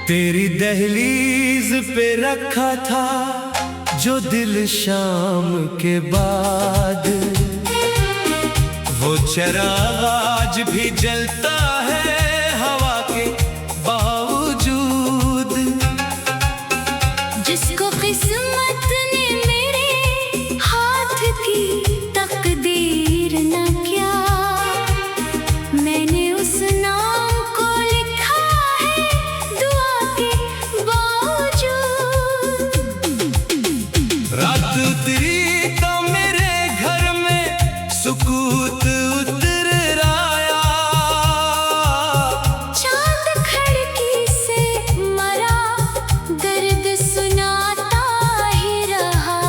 तेरी दहलीज पे रखा था जो दिल शाम के बाद, वो चिराग आज भी जलता है हवा के बावजूद। जिसको किस्मत ने मेरे हाथ की तकदीर न किया, मैंने उस नाम को लिखा है दुआ के बावजूद। रात उतरी तो मेरे घर में सुकूत उतर आया, चांद खिड़की से मरा दर्द सुनाता ही रहा।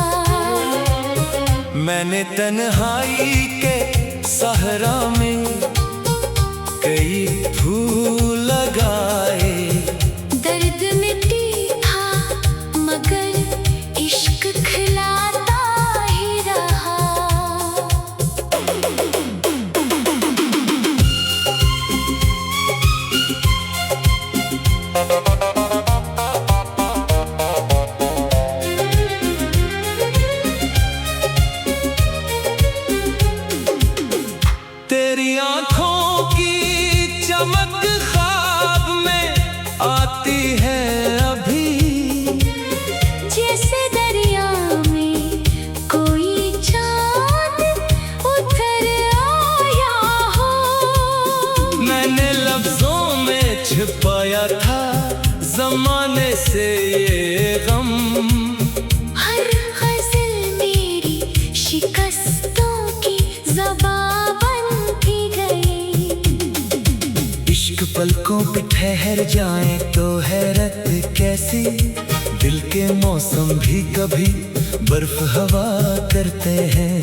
मैंने तन्हाई के सहरा में कई फूल लगाए, दर्द मिट्टी था मगर इश्क खिलाता ही रहा। तेरी आंखों की चमक ख्वाब में आती है अभी, जैसे दरिया में कोई चांद उतर आया हो। मैंने लफ्जों में छिपाया था जमाने से ये गम, हर गज़ल मेरी शिकस्तों की ज़बां बन के गई। इश्क पलकों पे ठहर जाए तो हैरत कैसी, दिल के मौसम भी कभी बर्फ हवा करते हैं।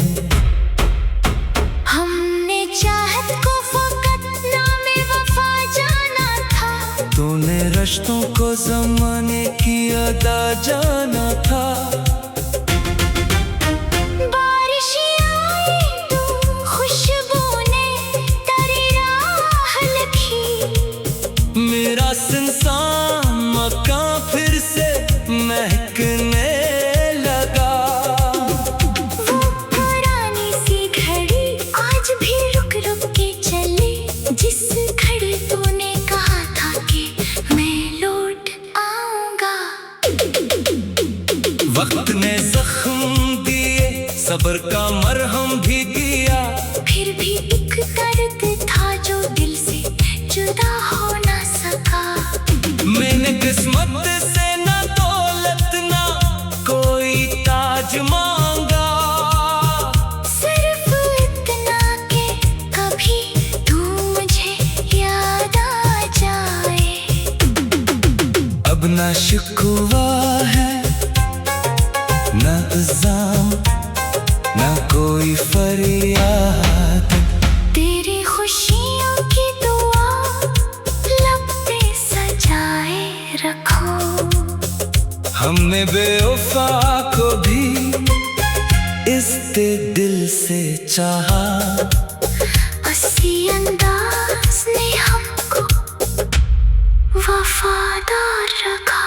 हमने चाहत को फ़कत नामे वफ़ा जाना था, तूने रिश्तों को ज़माने की अदा जाना था। बारिश आई तो खुशबू ने तेरी राह लिखी, मेरा सुनसान मकान फिर से महकने लगा। वो पुरानी सी घड़ी आज भी रुक रुक के चले, जिस घड़ी तूने कहा था कि मैं लौट आऊंगा। वक्त ने जख्म दिए, सब्र का मरहम भी दिया, फिर भी एक दर्द था जो दिल से जुदा हो ना सका। मैंने किस्मत से ना दौलत ना कोई ताज मांगा, सिर्फ इतना कि कभी तू मुझे याद आ जाए। अब ना शिकवा है ना इल्जाम ना कोई फरियाद, तेरी खुशियों की दुआ लब पे सजाए रखो। हमने बेवफा को भी इस दिल से चाहा, उसी अंदाज ने हमको वफादार रखा।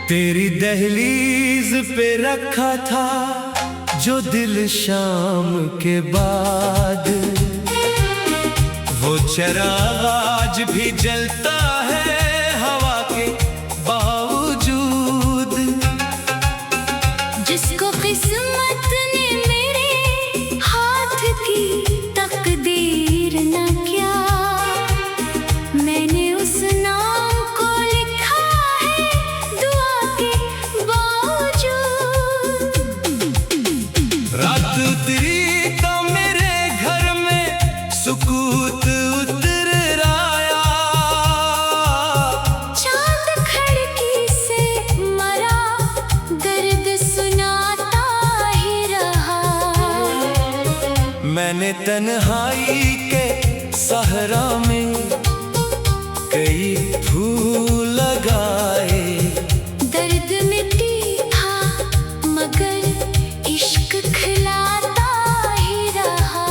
तेरी दहलीज पे रखा था जो दिल शाम के बाद, वो चिराग आज भी जलता है हवा के बावजूद। जिसको किस्मत ने मेरे हाथ की तकदीर न किया, मैंने उस नाम को लिखा है दुआ के बावजूद। रात उतरी तो मेरे घर में सुकूत उतर आया, चांद खिड़की से मरा दर्द सुनाता ही रहा। मैंने तन्हाई के सहरा में कई फूल लगाए। दर्द मिट्टी था मगर इश्क खिलाता ही रहा।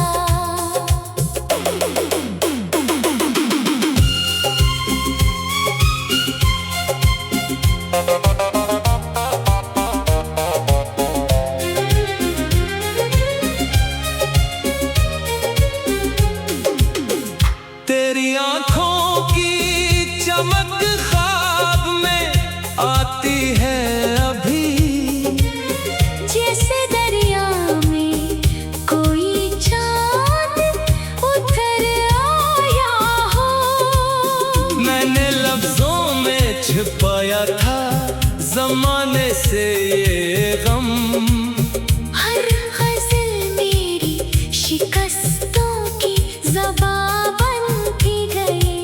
तेरी आँखों की चमक ख्वाब में आती है अभी, जैसे दरिया में कोई चांद उतर आया हो। मैंने लफ्जों में छिपाया था जमाने से ये गम। हर गज़ल मेरी शिकस्तों की ज़बां बनती गई।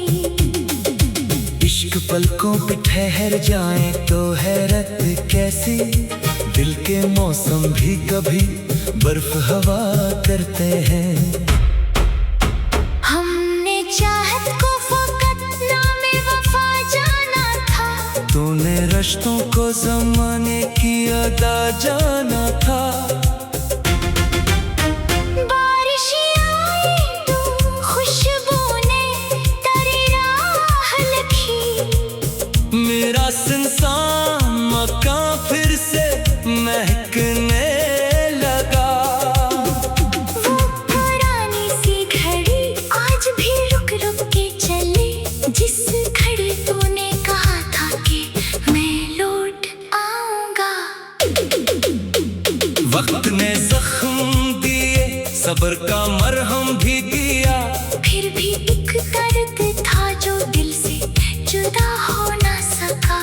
इश्क पलकों पे ठहर जाए तो हैरत कैसी, दिल के मौसम भी कभी बर्फ हवा करते हैं। हमने चाहत को फ़कत नामे वफ़ा जाना था। तूने रिश्तों को ज़माने की अदा जाना था। बारिश आई तो खुशबू ने तेरी राह लिखी। मेरा सुनसान मकान फिर से महकने लगा। वो पुरानी सी घड़ी आज भी रुक रुक के चले, जिस घड़ी तूने कहा था कि मैं लौट आऊंगा। वक्त ने जख्म दिए, सब्र का मरहम भी दिया। फिर भी एक दर्द था जो दिल से जुदा हो ना सका।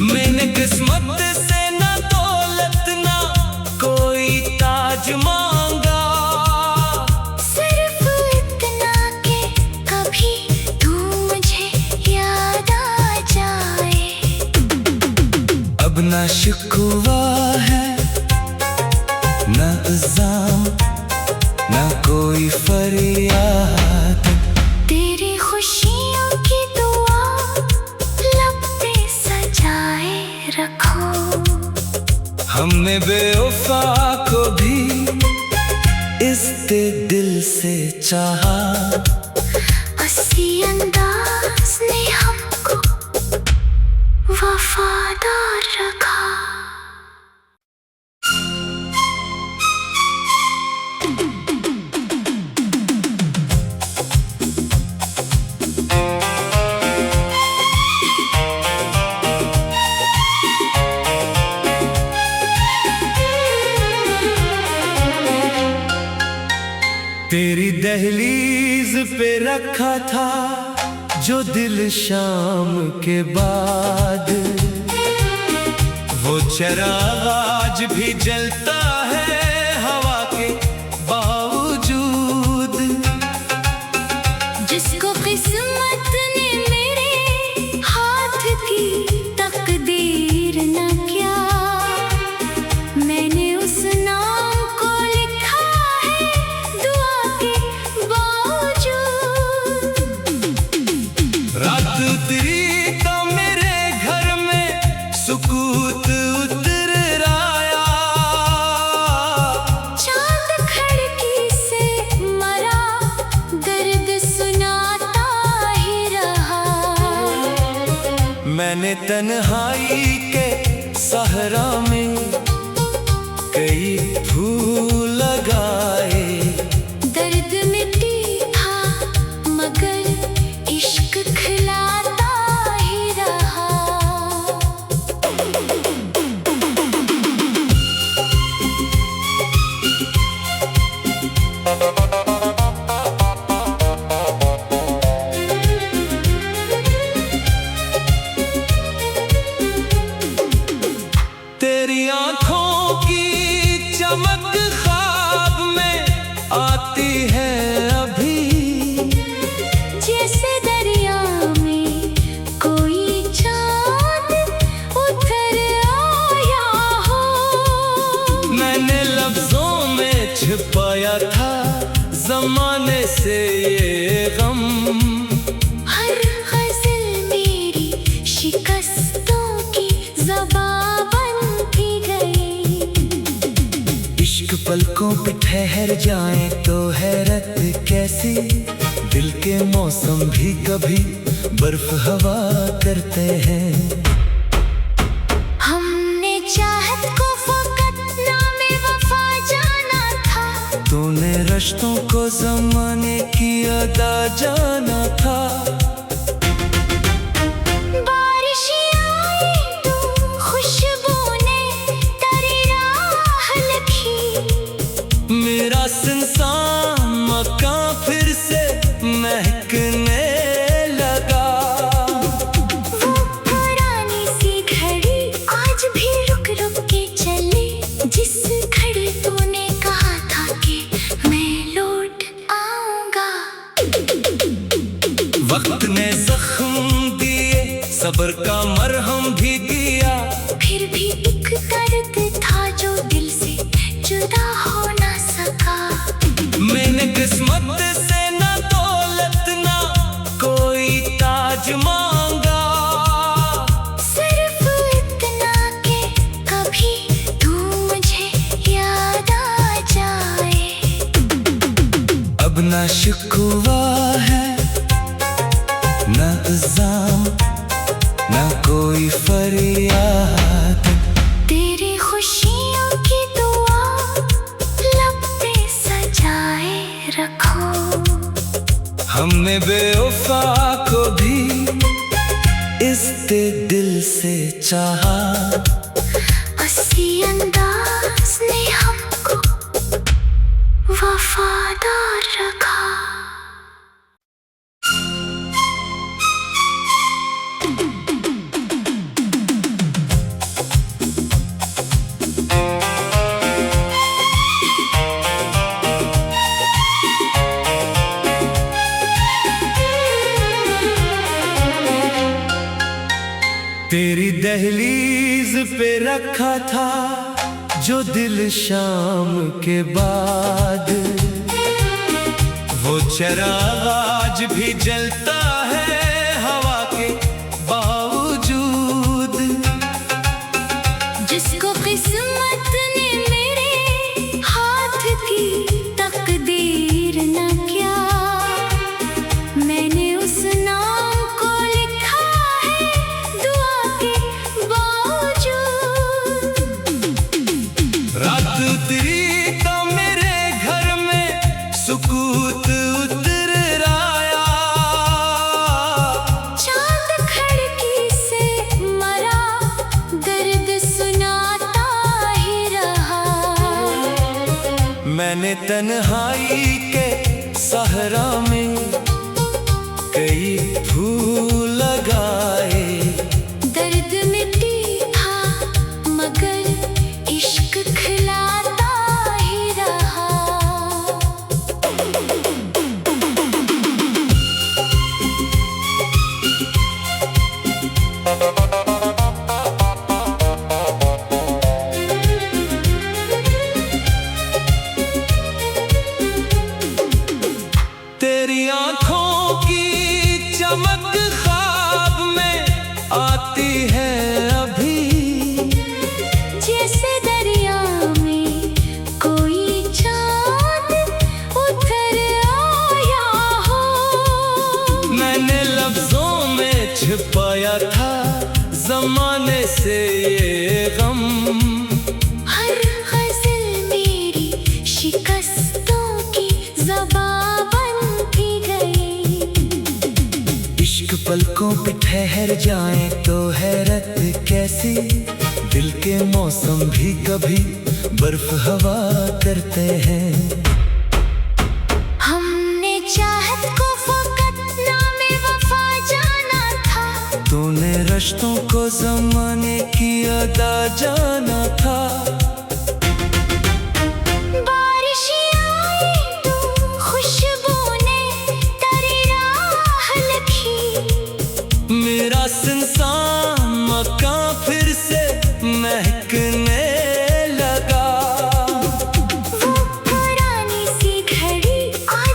मैंने किस्मत से ना दौलत ना कोई ताज मांगा। सिर्फ इतना कि कभी तू मुझे याद आ जाए। अब ना शिकवा है ना इल्जाम ना कोई फरियाद। तेरी खुशियों की दुआ लब पे सजाए रखो। हमने बेवफा को भी इस दिल से चाहा। हंसी अंदाज ने हमको वफादार रखा। तेरी दहलीज पे रखा था जो दिल शाम के बाद। वो चिराग आज भी जलता है हवा के बावजूद। जिसको किस्मत ने मेरे हाथ की तकदीर न किया, मैंने उस नाम को लिखा है दुआ के बावजूद। रात उतरी तो मेरे घर में सुकूत उतर आया। चांद खिड़की से मरा दर्द सुनाता ही रहा। मैंने तन्हाई के सहरा में कई फूल लगाए। दर्द मिट्टी था मगर इश्क खिलाता ही रहा। तेरी आँखों की चमक ख्वाब में आती है अभी, जैसे दरिया में कोई चांद उतर आया हो। मैंने लफ्जों में छिपाया था जमाने से ये गम। हर गजल मेरी शिकस्तों की ज़बां बनती गई। इश्क पलकों पे ठहर जाए तो हैरत कैसी, दिल के मौसम भी कभी बर्फ हवा करते हैं। हमने चाहत को फ़कत नामे वफ़ा जाना था, तूने रिश्तों को ज़माने की अदा जाना था। बारिश आई तो खुशबू ने तेरी राह लिखी। मेरा सुनसान मकान फिर से महकने लगा। वो पुरानी सी घड़ी आज भी रुक रुक के चले, जिस घड़ी तूने कहा था कि मैं लौट आऊंगा। वक्त ने जख्म दिए, सब्र का मरहम भी दिया, फिर भी एक दर्द था जो दिल से जुदा हो ना सका। मैंने किस्मत से ना दौलत ना कोई ताज मांगा, सिर्फ इतना कि कभी तू मुझे याद आ जाए। अब ना शिकवा है ना इल्जाम ना कोई फरियाद। तेरी खुशियों की दुआ लब पे सजाए रखो। हमने बेवफा को भी इस दिल से चाहा, उसी अंदाज ने हमको वफादार रखा। तेरी दहलीज पे रखा था जो दिल शाम के बाद, वो चिराग आज भी जलता है हवा के बावजूद। जिसको किस्मत ने मेरे हाथ की तकदीर न किया, मैंने उस नाम को लिखा है दुआ के बावजूद। रात उतरी तो मेरे घर में सुकूत उतर आया, चांद खिड़की से मरा दर्द सुनाता ही रहा। मैंने तन्हाई के सहरा में कई फूल लगाए, दर्द मिट्टी था मगर इश्क खिलाता ही रहा। तेरी आंखों की चमक ख्वाब में आती है अभी, जैसे दरिया में कोई चांद उतर आया हो। मैंने लफ्जों में छिपाया था जमाने से ये गम। हर गजल मेरी शिकस्तों की ज़बां बनती गई। इश्क पलकों पे ठहर जाए तो हैरत कैसी, दिल के मौसम भी कभी बर्फ हवा करते हैं। हमने चाहत को फ़कत नामे वफ़ा जाना था, तूने रिश्तों को ज़माने की अदा जाना था। बारिश आई तो खुशबू ने तेरी राह लिखी। मेरा सुनसान मकान फिर से महकने लगा। वो पुरानी सी घड़ी आज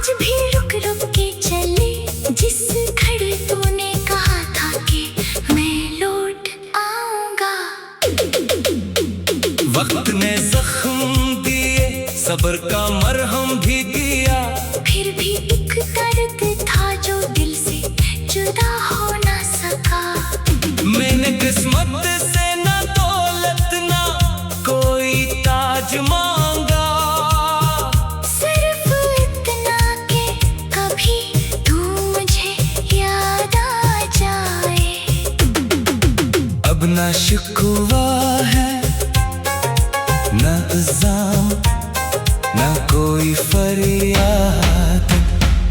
सब्र का मरहम भी दिया। फिर भी एक दर्द था जो दिल से जुदा हो ना सका। मैंने किस्मत से ना दौलत ना कोई ताज मांगा, सिर्फ इतना कि कभी तू मुझे याद आ जाए। अब ना शिकवा है ना इल्जाम ना कोई फरियाद।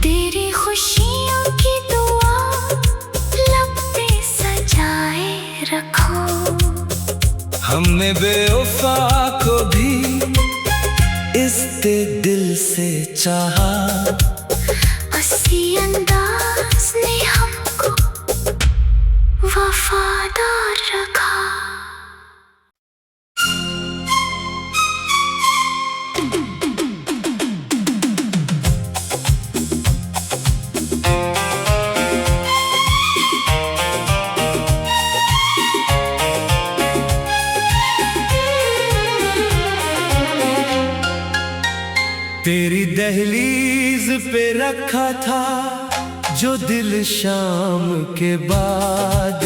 तेरी खुशियों की दुआ लब पे सजाए रखो। हमने बेवफा को भी इस दिल से चाहा। हंसी अंदाज ने हमको वफादार रखा। तेरी दहलीज पे रखा था जो दिल शाम के बाद,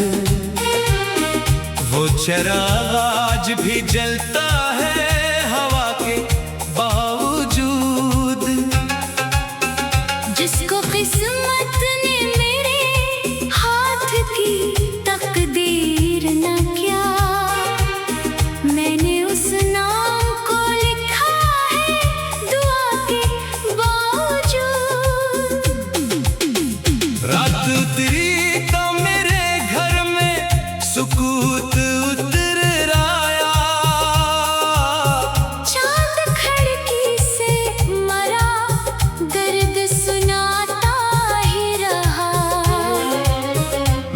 वो चिराग आज भी जलता है हवा के बावजूद। जिसको किस्मत ने मेरे हाथ की तकदीर न किया, मैंने उस नाम को लिखा है दुआ के बावजूद। रात उतरी तो मेरे घर में सुकूत उतर आया। चांद खिड़की से मरा दर्द सुनाता ही रहा।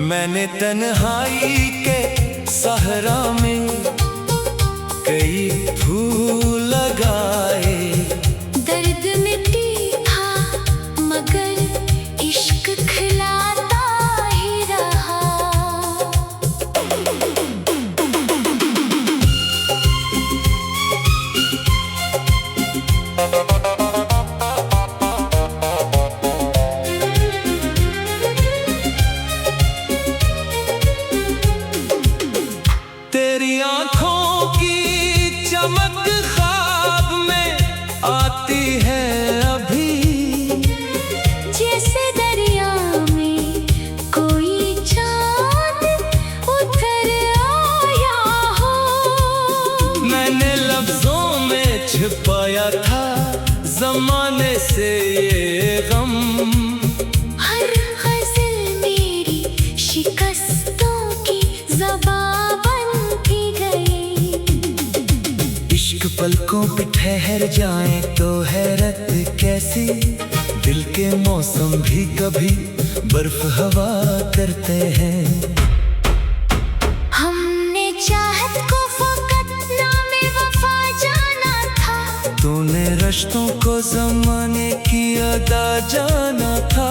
मैंने तन्हाई के सहरा में कई फूल लगाए। दर्द मिट्टी था मगर इश्क खिलाता ही रहा। तेरी आंखों की चमक ख्वाब में आती है अभी, जैसे दरिया में कोई चांद उतर आया हो। मैंने लफ्जों में छिपाया था जमाने से ये गम। हर गज़ल मेरी शिकस्तों की ज़बां बनती गई। इश्क पलकों पे ठहर जाए तो हैरत कैसी, दिल के मौसम भी कभी बर्फ हवा करते हैं। हमने चाहत को फ़कत नामे वफ़ा जाना था। तूने रिश्तों को ज़माने की अदा जाना था।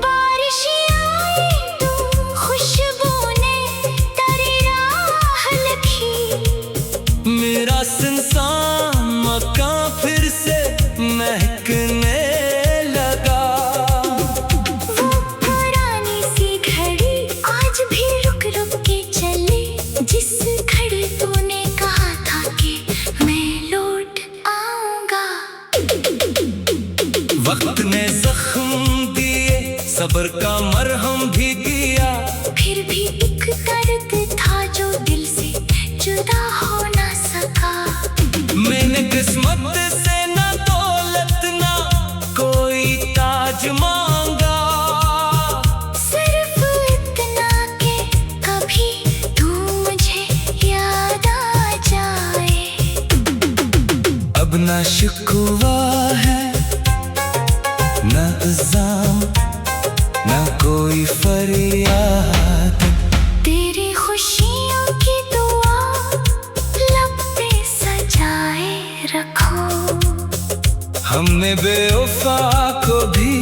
बारिश आई तो खुशबू ने तेरी राह लिखी। मेरा सुनसान मकान फिर से महकने लगा। वो पुरानी सी घड़ी आज भी रुक रुक के चले, जिस घड़ी तूने कहा था कि मैं लौट आऊंगा। वक्त ने जख्म दिए, सब्र का मरहम भी दिया। फिर भी एक दर्द था जो दिल से जुदा हो ना सका। मैंने किस्मत से ना दौलत ना कोई ताज मांगा, सिर्फ इतना कि कभी तू मुझे याद आ जाए। अब ना शिकवा है ना इल्जाम ना कोई फरियाद। तेरी खुशियों की दुआ लब पे सजाए रखो। हमने बेवफा को भी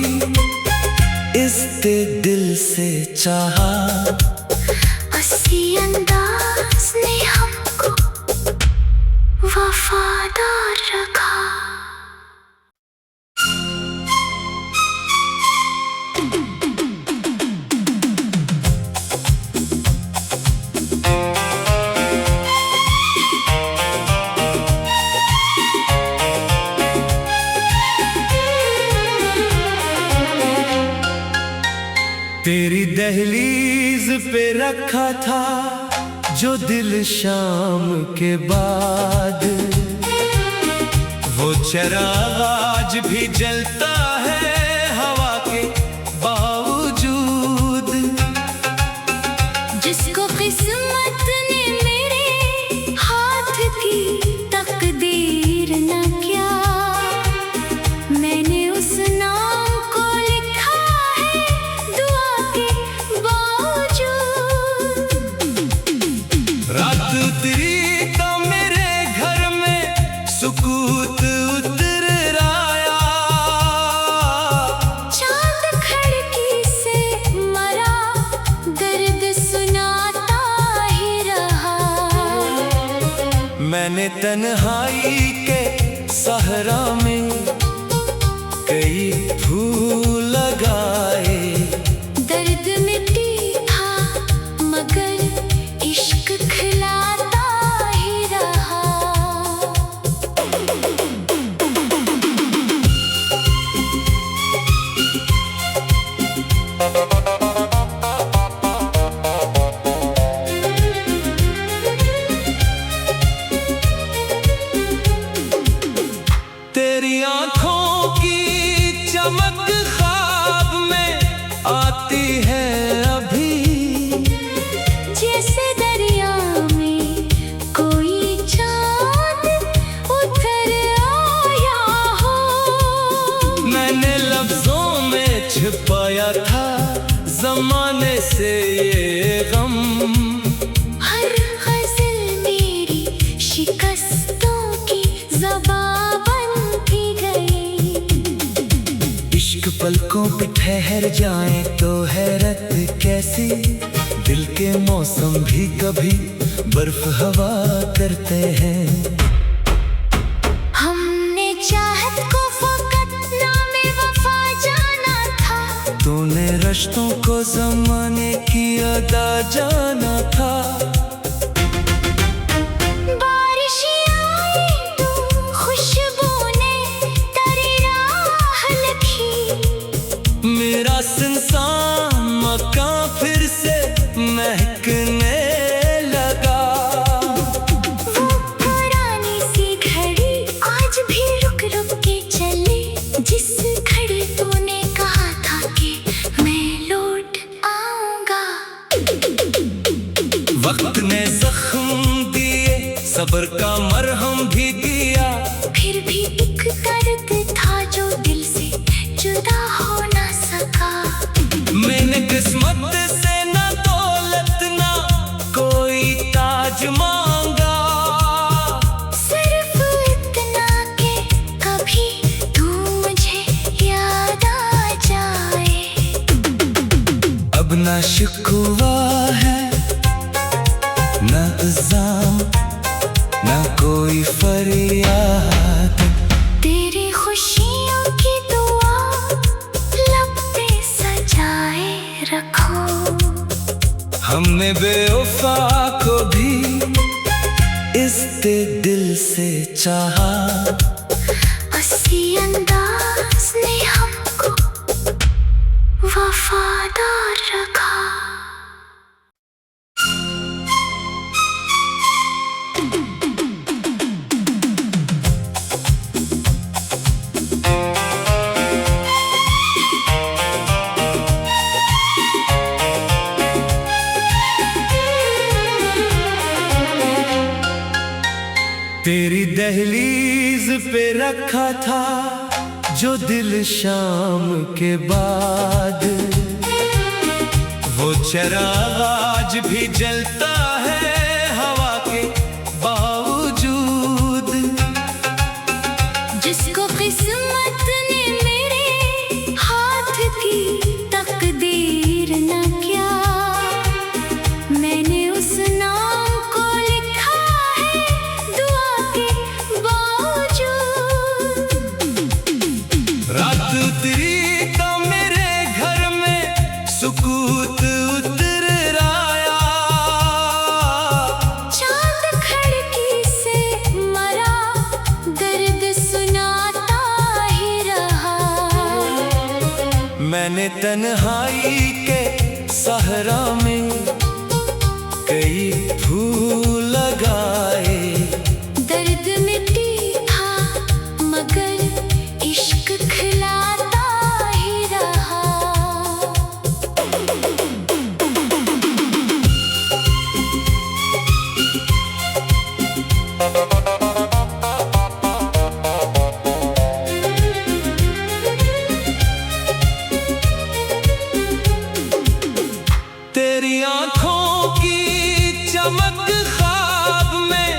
इस दिल से चाहा। हंसी अंदाज ने हमको वफादार रखा। तेरी दहलीज पे रखा था जो दिल शाम के बाद, वो चिराग आज भी जलता है हवा के बावजूद। जिसको किस्मत ने मेरे हाथ की तकदीर न किया, मैंने उस नाम को लिखा है दुआ के बावजूद। रात उतरी तो मेरे घर में सुकूत उतर आया, चांद खिड़की से मरा दर्द सुनाता ही रहा। मैंने तन्हाई के सहरा में कई फूल लगाए, दर्द मिट्टी था मगर इश्क खिलाता ही रहा। तेरी आंखों की चमक ख्वाब में आती है अभी, जैसे दरिया में कोई चांद उतर आया हो। मैंने लफ्जों में छिपाया था जमाने से ये गम, हर गज़ल मेरी शिकस्तों की ज़बां बनती गई। इश्क पलकों पे ठहर जाए तो हैरत कैसी, दिल के मौसम भी कभी बर्फ हवा करते हैं। हमने चाहत को फ़कत नामे वफ़ा जाना था, तूने रिश्तों को ज़माने की अदा जाना था। बारिश आई तो खुशबू ने तेरी राह लिखी, मेरा सुनसान मकान फिर से महकने लगा। वो पुरानी सी घड़ी आज भी रुक रुक के चले, जिस घड़ी तूने कहा था कि मैं लौट आऊंगा। वक्त ने जख्म दिए, सब्र का मरहम भी दिया, फिर भी एक दर्द था जो दिल से जुदा हो ना सका। मैंने किस्मत से ना दौलत ना कोई ताज मांगा, सिर्फ इतना कि कभी तू मुझे याद आ जाए। अब ना शिकवा है ना इल्जाम ना कोई फरियाद, तेरी खुशियों की दुआ लब पे सजाए रखो। हमने बेवफा को भी इस दिल से चाहा, उसी अंदाज ने हमको वफादार रखा। तेरी दहलीज पे रखा था जो दिल शाम के बाद, वो चिराग आज भी जलता है हवा के बावजूद। जिसको किस्मत ने मेरे हाथ की तकदीर न किया, मैंने उस नाम को लिखा है दुआ के मैंने तन्हाई के सहरा में कई फूल लगाए। दर्द मिट्टी था मगर इश्क खिलाता ही रहा। तेरी आँखों की चमक ख्वाब में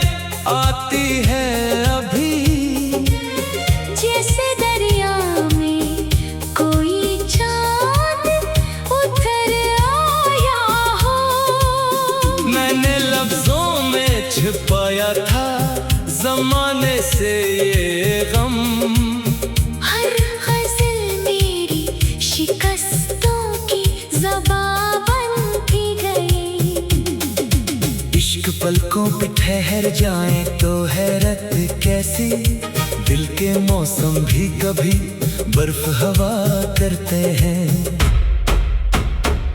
आती है अभी, जैसे दरिया में कोई चांद उतर आया हो। मैंने लफ्जों में छिपाया था जमाने से ये गम। हर गज़ल मेरी शिकस्तों की ज़बां बनती गई। इश्क पलकों पे ठहर जाए तो हैरत कैसी, दिल के मौसम भी कभी बर्फ हवा करते हैं।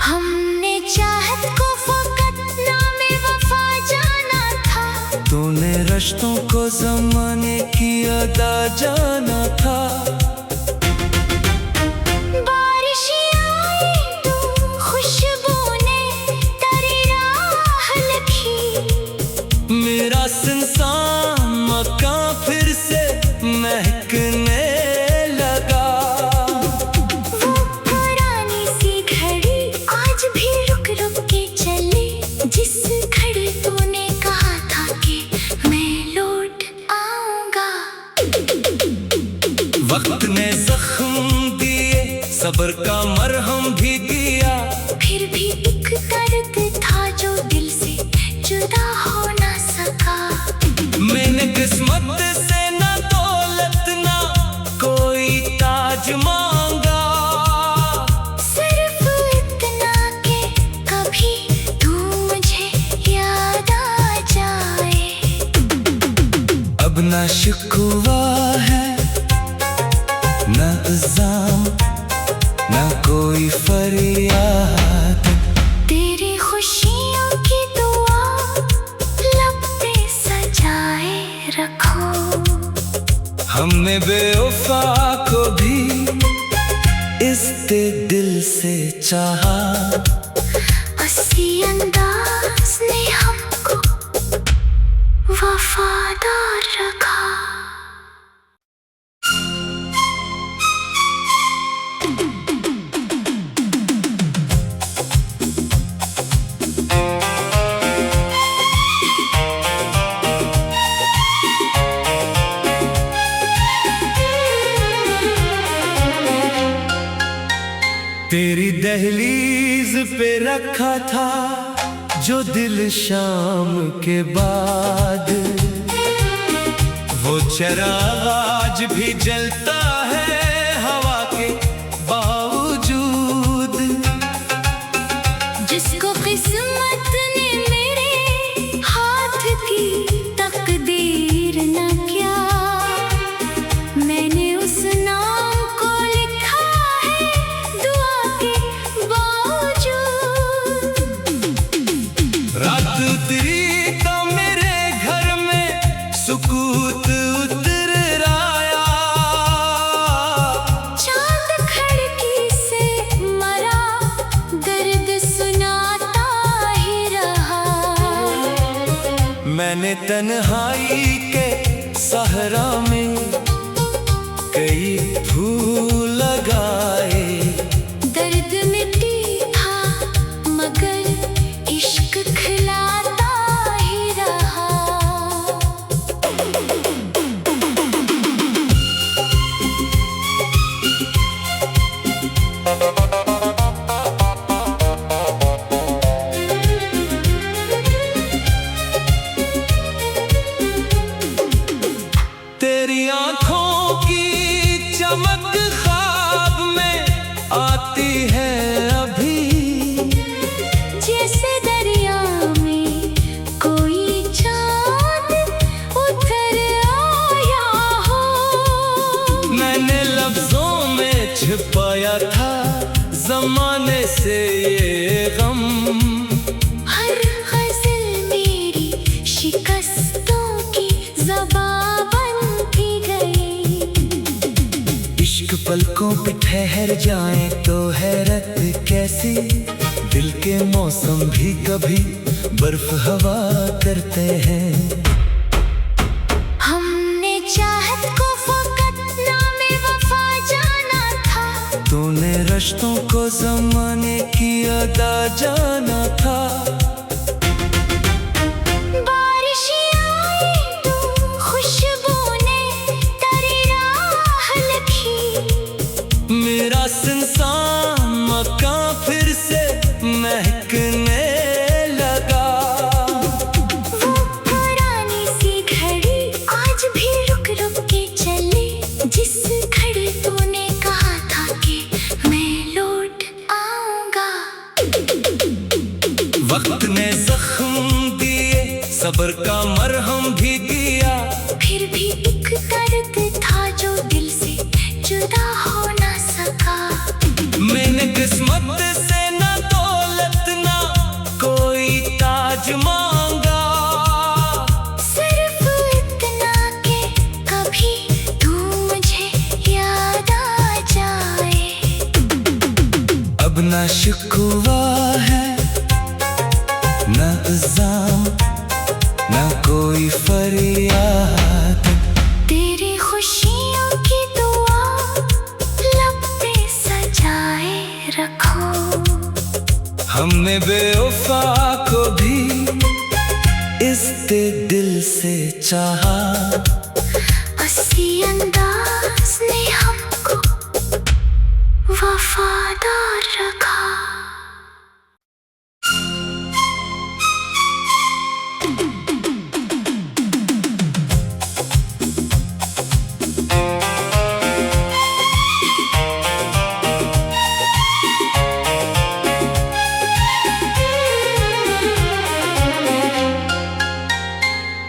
हमने चाहत को फ़कत नामे वफ़ा जाना था। तूने रिश्तों को ज़माने की अदा जाना था। बारिश आई तो खुशबू ने तेरी राह लिखी। मेरा सुनसान मकान फिर से महकने लगा। वो पुरानी सी घड़ी आज भी रुक रुक के चले, जिस घड़ी तूने कहा था कि मैं लौट आऊंगा। वक्त ने जख्म दिए, सब्र का मरहम भी दिया। फिर भी एक दर्द था जो दिल से जुदा हो ना सका। मैंने किस्मत से ना दौलत ना कोई ताज मांगा। सिर्फ इतना कि कभी तू मुझे याद आ जाए। अब ना शिकवा है ना इल्जाम ना कोई फरियाद। तेरी खुशियों की दुआ लब पे सजाए रखो। हमने बेवफा को भी इस दिल से चाहा। उसी अंदाज ने हमको वफादार रखा। तेरी दहलीज पे रखा था जो दिल शाम के बाद। वो चिराग आज भी जलता है हवा के बावजूद। जिसको किस्मत ने मेरे हाथ की तकदीर न किया, मैंने उस नाम को लिखा है दुआ के बावजूद। रात उतरी तो मेरे घर में सुकूत उतर आया। चांद खिड़की से मरा दर्द सुनाता ही रहा। मैंने तन्हाई के सहरा में कई फूल लगाए। दर्द मिट्टी था मगर इश्क खिलाता ही रहा। तेरी आँखों की चमक ख्वाब में आती है अभी, जैसे दरिया में कोई चांद उतर आया हो। मैंने लफ्जों में छिपाया था जाने से ये गम। हर गज़ल मेरी शिकस्तों की ज़बां बनती गई। इश्क पलकों पे ठहर जाए तो हैरत कैसी, दिल के मौसम भी कभी बर्फ हवा करते हैं। हमने चाहत को फ़क़त नामे वफ़ा जाना था। तूने रिश्तों को ज़माने की अदा जाना था। बारिश आई तो खुशबू ने तेरी राह लिखी। मेरा सुनसान मकान फिर से महकने लगा। वो पुरानी सी घड़ी आज भी रुक रुक के चले, जिस घड़ी तूने कहा था कि मैं लौट आऊंगा। वक्त ने जख्म दिए, सब्र का मरहम भी दिया। फिर भी एक दर्द था जो दिल से जुदा हो ना सका। मैंने किस्मत से ना दौलत ना कोई ताज मांगा। सिर्फ इतना कि कभी तू मुझे याद आ जाए। अब ना शिकवा है ना इल्जाम ना कोई फरियाद। तेरी खुशियों की दुआ लब पे सजाए रखो। हमने बेवफा को भी इस दिल से चाहा। हंसी अंदाज ने हमको वफादार रखा।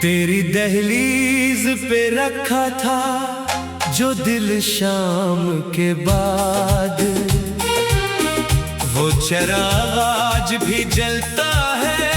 तेरी दहलीज पे रखा था जो दिल शाम के बाद। वो चिराग आज भी जलता है